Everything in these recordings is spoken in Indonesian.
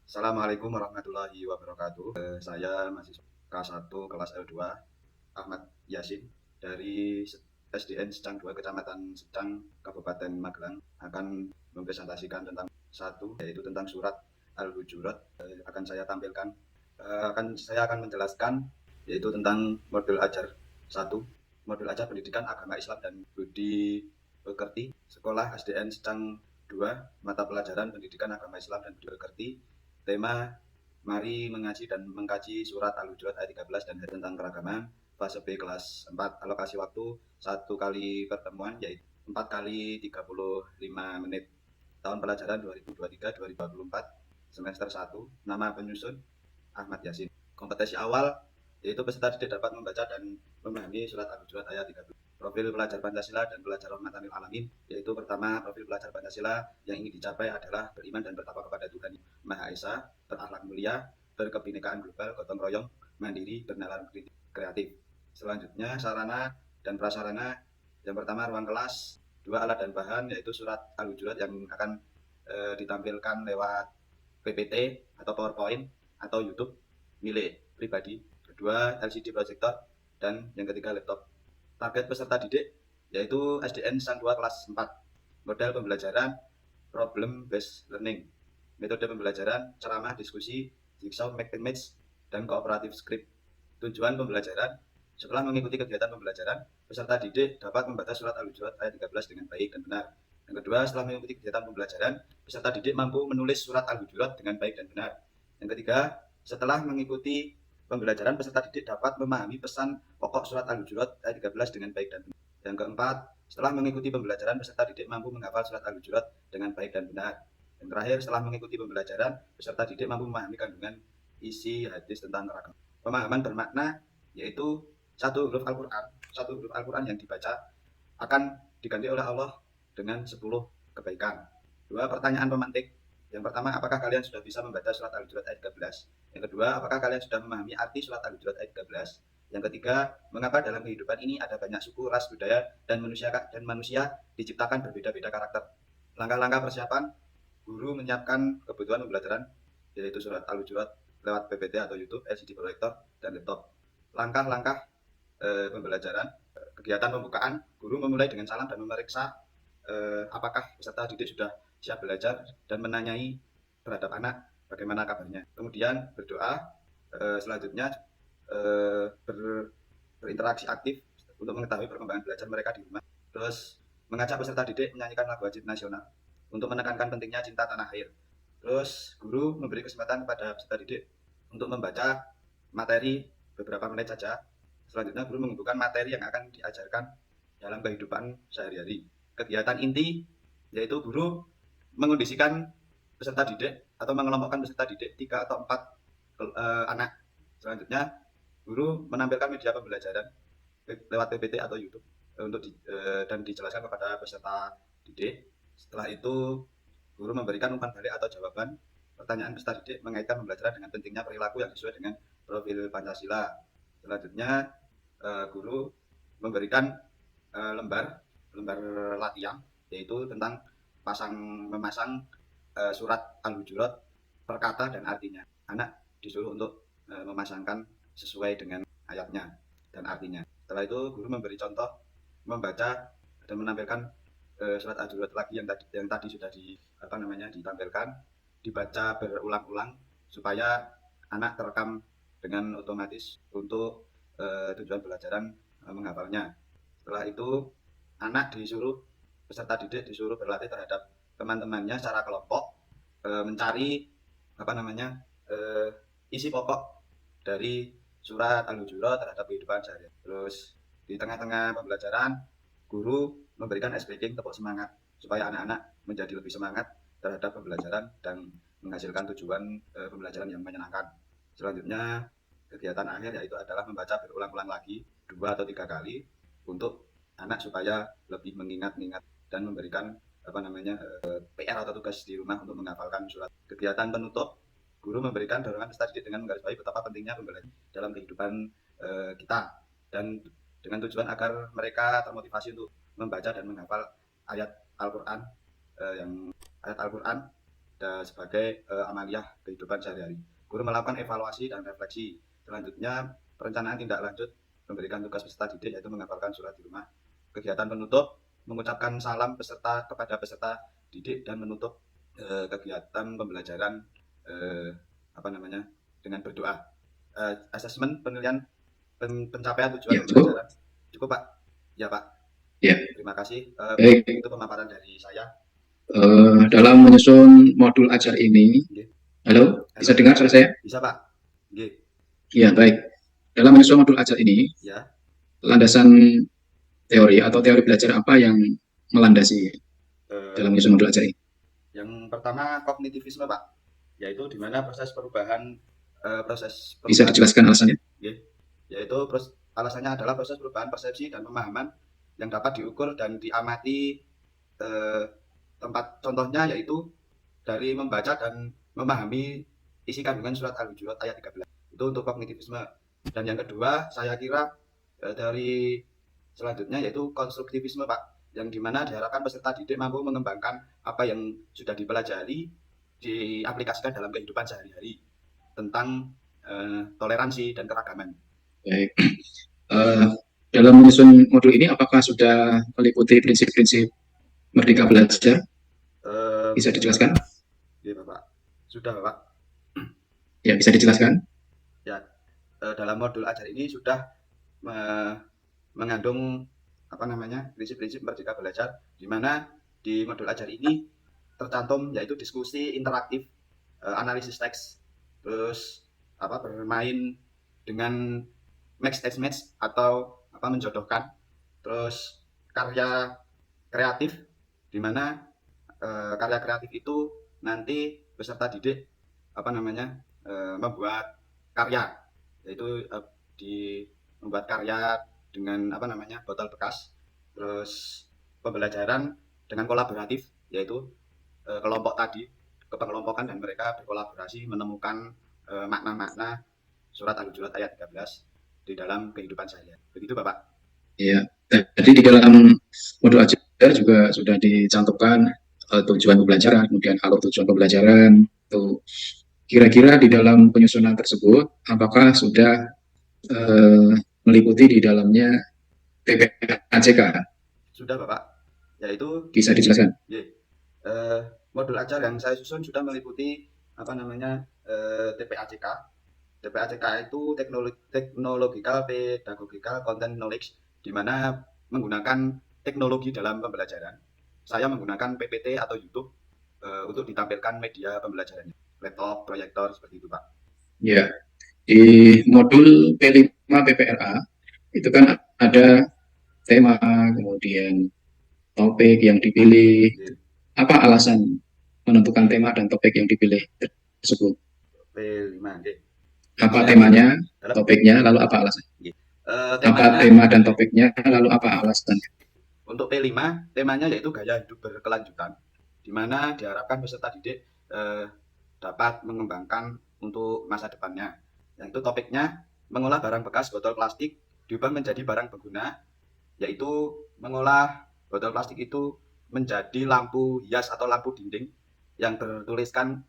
Assalamualaikum warahmatullahi wabarakatuh. Saya mahasiswa K1 kelas L2 Ahmad Yasin dari SDN Secang 2 Kecamatan Secang Kabupaten Magelang akan mempresentasikan tentang satu yaitu tentang surat Al-Hujurat. Akan saya tampilkan saya akan menjelaskan yaitu tentang modul ajar satu, modul ajar pendidikan agama Islam dan budi pekerti sekolah SDN Secang 2, mata pelajaran pendidikan agama Islam dan budi pekerti. Tema mari mengaji dan mengkaji surat Al-Hujurat ayat 13 dan tentang keragaman. Fase B kelas 4. Alokasi waktu 1 kali pertemuan yaitu 4 kali 35 menit. Tahun pelajaran 2023-2024 semester 1. Nama penyusun Ahmad Yasin. Kompetensi awal yaitu peserta didik dapat membaca dan memahami surat Al-Hujurat ayat 13. Profil pelajar Pancasila dan pelajar rahmatan lil alamin, yaitu pertama, profil pelajar Pancasila yang ingin dicapai adalah beriman dan bertakwa kepada Tuhan Maha Esa, berakhlak mulia, berkebinekaan global, gotong royong, mandiri, bernalar kreatif. Selanjutnya, sarana dan prasarana. Yang pertama, ruang kelas. Dua, alat dan bahan, yaitu surat Al-Hujurat yang akan ditampilkan lewat PPT atau PowerPoint atau YouTube milik pribadi. Kedua, LCD projector, dan yang ketiga, laptop. Target peserta didik yaitu SDN Sang 2 kelas 4. Model pembelajaran problem based learning. Metode pembelajaran ceramah, diskusi, jigsaw, make and match, dan kooperatif script. Tujuan pembelajaran: setelah mengikuti kegiatan pembelajaran, peserta didik dapat membaca surat Al-Hujurat ayat 13 dengan baik dan benar. Yang kedua, setelah mengikuti kegiatan pembelajaran, peserta didik mampu menulis surat Al-Hujurat dengan baik dan benar. Yang ketiga, setelah mengikuti pembelajaran, peserta didik dapat memahami pesan pokok surat Al-Hujurat ayat 13 dengan baik dan benar. Yang keempat, setelah mengikuti pembelajaran, peserta didik mampu menghafal surat Al-Hujurat dengan baik dan benar. Yang terakhir, setelah mengikuti pembelajaran, peserta didik mampu memahami kandungan isi hadis tentang keragaman. Pemahaman bermakna yaitu satu huruf Al-Quran yang dibaca akan diganti oleh Allah dengan 10 kebaikan. Dua, pertanyaan pemantik. Yang pertama, apakah kalian sudah bisa membaca surat Al-Hujurat ayat 13? Yang kedua, apakah kalian sudah memahami arti surat Al-Hujurat ayat 13? Yang ketiga, mengapa dalam kehidupan ini ada banyak suku, ras, budaya, dan manusia diciptakan berbeda-beda karakter? Langkah-langkah persiapan: guru menyiapkan kebutuhan pembelajaran, yaitu surat Al-Hujurat lewat PPT atau YouTube, LCD projector, dan laptop. Langkah-langkah pembelajaran: kegiatan pembukaan, guru memulai dengan salam dan memeriksa apakah peserta didik sudah siap belajar dan menanyai terhadap anak bagaimana kabarnya. Kemudian berdoa, selanjutnya berinteraksi aktif untuk mengetahui perkembangan belajar mereka di rumah. Terus mengajak peserta didik menyanyikan lagu wajib nasional untuk menekankan pentingnya cinta tanah air. Terus guru memberi kesempatan kepada peserta didik untuk membaca materi beberapa menit saja. Selanjutnya guru mengumpulkan materi yang akan diajarkan dalam kehidupan sehari-hari. Kegiatan inti yaitu guru mengondisikan peserta didik atau mengelompokkan peserta didik 3 atau 4 anak. Selanjutnya guru menampilkan media pembelajaran lewat PPT atau YouTube dan dijelaskan kepada peserta didik. Setelah itu guru memberikan umpan balik atau jawaban pertanyaan peserta didik mengaitkan pembelajaran dengan pentingnya perilaku yang sesuai dengan profil Pancasila. Selanjutnya guru memberikan lembar latihan yaitu tentang memasang surat Al-Hujurat per kata dan artinya. Anak disuruh untuk memasangkan sesuai dengan ayatnya dan artinya. Setelah itu guru memberi contoh membaca dan menampilkan surat Al-Hujurat lagi yang tadi sudah ditampilkan, dibaca berulang-ulang supaya anak terekam dengan otomatis untuk tujuan pelajaran menghafalnya. Setelah itu peserta didik disuruh berlatih terhadap teman-temannya secara kelompok mencari isi pokok dari surat Al-Hujurat terhadap kehidupan sehari-hari. Terus di tengah-tengah pembelajaran guru memberikan ice breaking, tepuk semangat supaya anak-anak menjadi lebih semangat terhadap pembelajaran dan menghasilkan tujuan pembelajaran yang menyenangkan. Selanjutnya kegiatan akhir yaitu adalah membaca berulang-ulang lagi 2 atau 3 kali untuk anak supaya lebih mengingat-ingat dan memberikan PR atau tugas di rumah untuk menghafalkan surat. Kegiatan penutup, guru memberikan dorongan peserta didik dengan menggarisbawahi betapa pentingnya pembelajaran dalam kehidupan kita dan dengan tujuan agar mereka termotivasi untuk membaca dan menghafal ayat Al-Quran dan sebagai amaliyah kehidupan sehari-hari. Guru melakukan evaluasi dan refleksi. Selanjutnya, perencanaan tindak lanjut memberikan tugas peserta didik yaitu menghafalkan surat di rumah. Kegiatan penutup, mengucapkan salam peserta kepada peserta didik dan menutup kegiatan pembelajaran dengan berdoa. Asesmen penilaian pencapaian tujuan Ya, cukup. pembelajaran. Cukup Pak? Ya Pak. Ya, Terima kasih. baik. Itu pemaparan dari saya. Dalam menyusun modul ajar ini, Nggih. halo, bisa Halo. dengar suara saya? Bisa Pak? Nggih. Ya, baik. Dalam menyusun modul ajar ini, Ya. landasan teori atau teori belajar apa yang melandasi dalam menyusun modul ajar ini? Yang pertama kognitivisme Pak, yaitu di mana proses perubahan Bisa dijelaskan alasannya? Yaitu alasannya adalah proses perubahan persepsi dan pemahaman yang dapat diukur dan diamati. Tempat contohnya yaitu dari membaca dan memahami isi kandungan surat Al-Hujurat ayat 13. Itu untuk kognitivisme. Dan yang kedua, saya kira teori selanjutnya yaitu konstruktivisme Pak, yang dimana diharapkan peserta didik mampu mengembangkan apa yang sudah dipelajari diaplikasikan dalam kehidupan sehari-hari tentang toleransi dan keragaman. Baik. Dalam menyusun modul ini apakah sudah meliputi prinsip-prinsip Merdeka Belajar? Bisa dijelaskan? Iya Bapak. Sudah Bapak. Ya, bisa dijelaskan? Ya, dalam modul ajar ini sudah mengandung prinsip-prinsip Merdeka Belajar, di mana di modul ajar ini tercantum yaitu diskusi interaktif, analisis teks, terus bermain dengan mix text match atau menjodohkan, terus karya kreatif, di mana karya kreatif itu nanti peserta didik membuat karya, yaitu membuat karya dengan botol bekas. Terus pembelajaran dengan kolaboratif, yaitu kelompok tadi kepengelompokan dan mereka berkolaborasi menemukan makna-makna surat Al-Hujurat ayat 13 di dalam kehidupan sehari-hari. Begitu Bapak. Iya. Jadi di dalam modul ajar juga sudah dicantumkan tujuan pembelajaran, kemudian alur tujuan pembelajaran. Tuh. Kira-kira di dalam penyusunan tersebut, apakah sudah meliputi di dalamnya TPACK? Sudah Bapak. Yaitu bisa dijelaskan? Modul ajar yang saya susun sudah meliputi TPACK. TPACK itu Technological Pedagogical Content Knowledge, di mana menggunakan teknologi dalam pembelajaran. Saya menggunakan PPT atau YouTube untuk ditampilkan media pembelajarannya, laptop, proyektor, seperti itu Pak. Ya, di modul P5 PPRA itu kan ada tema, kemudian topik yang dipilih. Apa alasan menentukan tema dan topik yang dipilih tersebut? P5, apa temanya, topiknya, lalu apa alasannya? Apa tema dan topiknya, lalu apa alasannya? Untuk P5, temanya yaitu gaya hidup berkelanjutan, di mana diharapkan peserta didik dapat mengembangkan untuk masa depannya. Yang itu topiknya mengolah barang bekas botol plastik diubah menjadi barang berguna, yaitu mengolah botol plastik itu menjadi lampu hias atau lampu dinding yang bertuliskan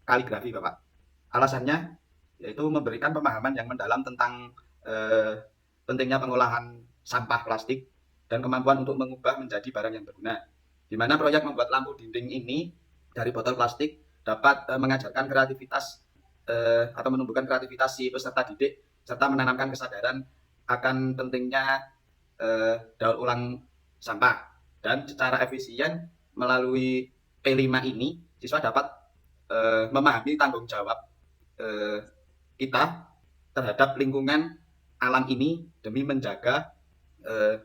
kaligrafi Bapak. Alasannya yaitu memberikan pemahaman yang mendalam tentang pentingnya pengolahan sampah plastik dan kemampuan untuk mengubah menjadi barang yang berguna. Di mana proyek membuat lampu dinding ini dari botol plastik dapat mengajarkan kreativitas atau menumbuhkan kreativitas si peserta didik serta menanamkan kesadaran akan pentingnya daur ulang sampah. Dan secara efisien melalui P5 ini siswa dapat memahami tanggung jawab kita terhadap lingkungan alam ini demi menjaga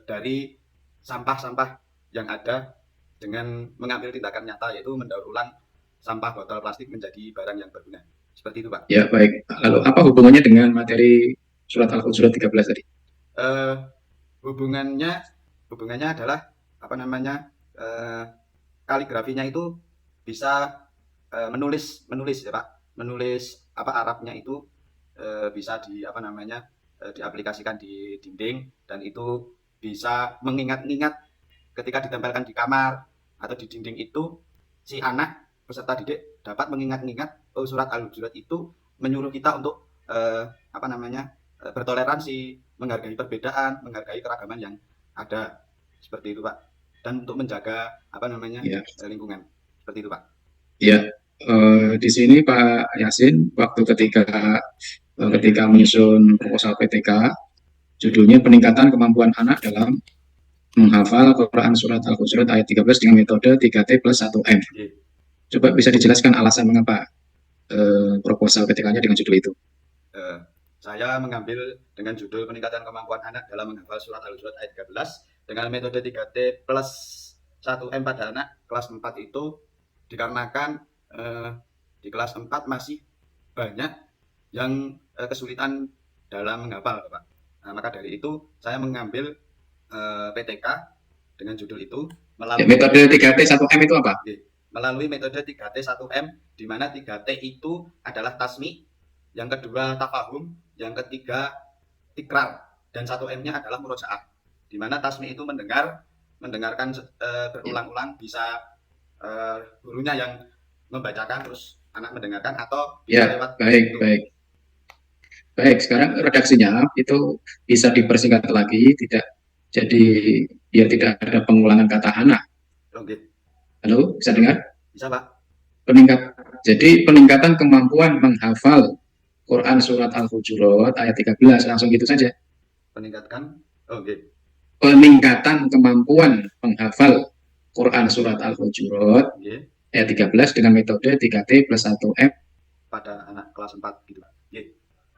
dari sampah-sampah yang ada dengan mengambil tindakan nyata, yaitu mendaur ulang sampah botol plastik menjadi barang yang berguna. Seperti itu Pak. Ya baik, lalu apa hubungannya dengan materi surat Al-Hujurat 13 tadi? Hubungannya adalah kaligrafinya itu bisa menulis ya Pak, menulis Arabnya itu bisa diaplikasikan di dinding, dan itu bisa mengingat-ingat ketika ditempelkan di kamar atau di dinding itu si anak peserta didik dapat mengingat-ingat surat Al-Hujurat itu menyuruh kita untuk bertoleransi, menghargai perbedaan, menghargai keragaman yang ada, seperti itu Pak. Dan untuk menjaga Ya, lingkungan, seperti itu Pak. ya. Di sini Pak Yasin, waktu ketika menyusun proposal PTK, judulnya peningkatan kemampuan anak dalam menghafal Quran surat Al-Hujurat ayat 13 dengan metode 3T plus 1M. Coba bisa dijelaskan alasan mengapa proposal PTK-nya dengan judul itu? Saya mengambil dengan judul peningkatan kemampuan anak dalam menghafal surat Al-Hujurat ayat 13 dengan metode 3T plus 1M pada anak kelas 4 itu dikarenakan di kelas 4 masih banyak yang kesulitan dalam menghafal Pak. Nah, maka dari itu saya mengambil PTK dengan judul itu melalui metode 3T 1M itu apa? Melalui metode 3T 1M, di mana 3T itu adalah tasmi, yang kedua tafahum, yang ketiga tikrar, dan 1M-nya adalah murojaah. Di mana tasmi itu mendengarkan berulang-ulang, bisa gurunya yang membacakan terus anak mendengarkan, atau bisa lewat baik. Baik, sekarang redaksinya itu bisa dipersingkat lagi, biar tidak ada pengulangan kata anak. Oke. Halo, bisa dengar? Bisa Pak. Jadi peningkatan kemampuan menghafal Quran surat Al-Hujurat ayat 13, langsung gitu saja. Peningkatan kemampuan menghafal Quran surat Al-Hujurat ayat 13 dengan metode 3T plus 1M pada anak kelas 4 gitu Pak.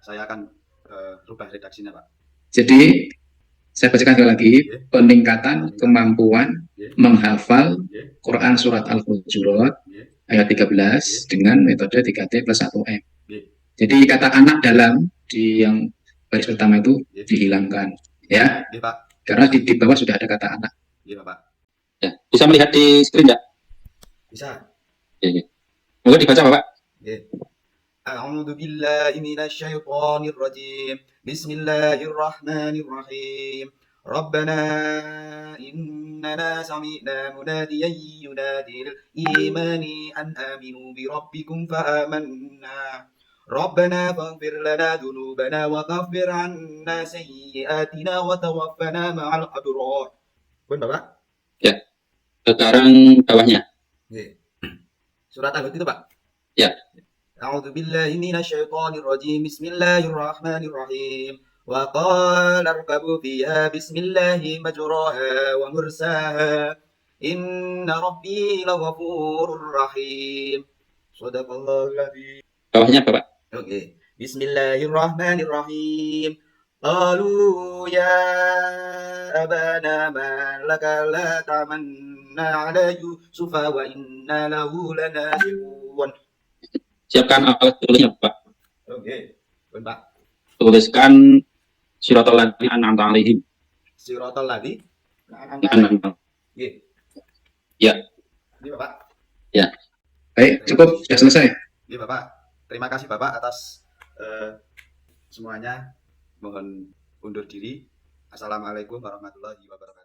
Saya akan rubah redaksinya Pak. Jadi saya bacakan sekali lagi, peningkatan kemampuan menghafal Quran surat Al-Hujurat ayat 13 dengan metode 3T plus 1M. Jadi kata anak dalam di yang baris pertama itu dihilangkan, ya. Pak. Karena di bawah sudah ada kata anak. Iya Pak. Ya, bisa melihat di screen ya? Bisa. Monggo dibaca Bapak. A'udzu billahi minasyaitonir rajim. Bismillahirrahmanirrahim. Rabbana innana sami'na munadiyan yunadi lil imani an aminu bi rabbikum fa amanna. Rabbana faghfir lana dzunubana wa kaffir 'anna sayyi'atina wa tawaffana ma'al abrar. Bapak? Ya. Sekarang bawahnya. Surat Al-Hud itu Pak? Ya. A'udzu billahi minasyaitonir rajim. Bismillahirrahmanirrahim. Wa qala irkabu fiha bismillahi majraha wa mursaha. Inna rabbi laghafurur rahim. Shadaqallahul adzim. Bawahnya Bapak. Oke. Bismillahirrahmanirrahim. Qalu ya abana ma laka la ta'manna ala Yusufa wa inna lahu lanasihun. Siapkan alat tulisnya Pak. Oke. Pak. Tuliskan siratal ladzina an'amta 'alaihim. Siratal ladzina an'amta. Ya. Ini Bapak. Ya. Baik, cukup, sudah selesai. Iya Bapak. Terima kasih Bapak atas semuanya. Mohon undur diri. Assalamualaikum warahmatullahi wabarakatuh.